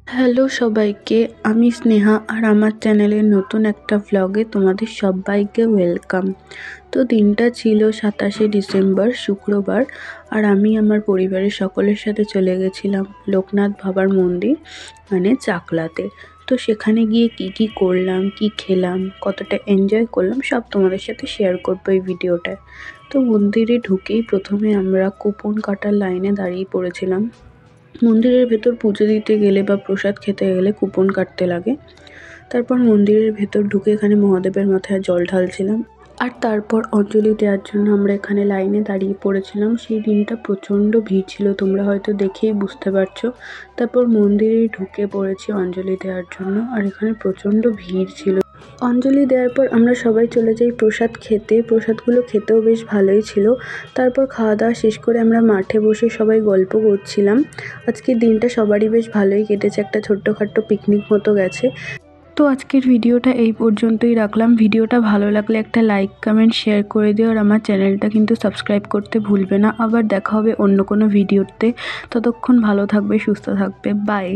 Hello সবাইকে, আমি স্নেহা আর আমার চ্যানেলের নতুন একটা ভ্লগে তোমাদের সবাইকে ওয়েলকাম। তো দিনটা ছিল 27শে ডিসেম্বর শুক্রবার, আর আমি আমার পরিবারের সকলের সাথে চলে গেছিলাম লোকনাথ বাবার মন্দির মানে চাকলাতে। তো সেখানে গিয়ে কি করলাম, কি খেলাম, কতটা এনজয় করলাম সব তোমাদের সাথে শেয়ার করবো এই ভিডিওটায়। তো মন্দিরে ঢুকেই প্রথমে আমরা কুপন কাটার লাইনে দাঁড়িয়ে পড়েছিলাম। মন্দিরের ভেতর পুজো দিতে গেলে বা প্রসাদ খেতে গেলে কুপন কাটতে লাগে। তারপর মন্দিরের ভেতর ঢুকে এখানে মহাদেবের মাথায় জল ঢালছিলাম, আর তারপর অঞ্জলি দেওয়ার জন্য আমরা এখানে লাইনে দাঁড়িয়ে পড়েছিলাম। সেই দিনটা প্রচণ্ড ভিড় ছিল, তোমরা হয়তো দেখেই বুঝতে পারছো। তারপর মন্দিরে ঢুকে পড়েছি অঞ্জলি দেওয়ার জন্য, আর এখানে প্রচণ্ড ভিড় ছিল। অঞ্জলি দেওয়ার পর আমরা সবাই চলে যাই প্রসাদ খেতে। প্রসাদগুলো খেতেও বেশ ভালোই ছিল। তারপর খাওয়া দাওয়া শেষ করে আমরা মাঠে বসে সবাই গল্প করছিলাম। আজকের দিনটা সবারই বেশ ভালোই কেটেছে, একটা ছোট্টখাট্টো পিকনিক মতো গেছে। তো আজকের ভিডিওটা এই পর্যন্তই রাখলাম। ভিডিওটা ভালো লাগলে একটা লাইক, কমেন্ট, শেয়ার করে দিও, আর আমার চ্যানেলটা কিন্তু সাবস্ক্রাইব করতে ভুলবে না। আবার দেখা হবে অন্য কোনো ভিডিওতে। ততক্ষণ ভালো থাকবে, সুস্থ থাকবে, বাই।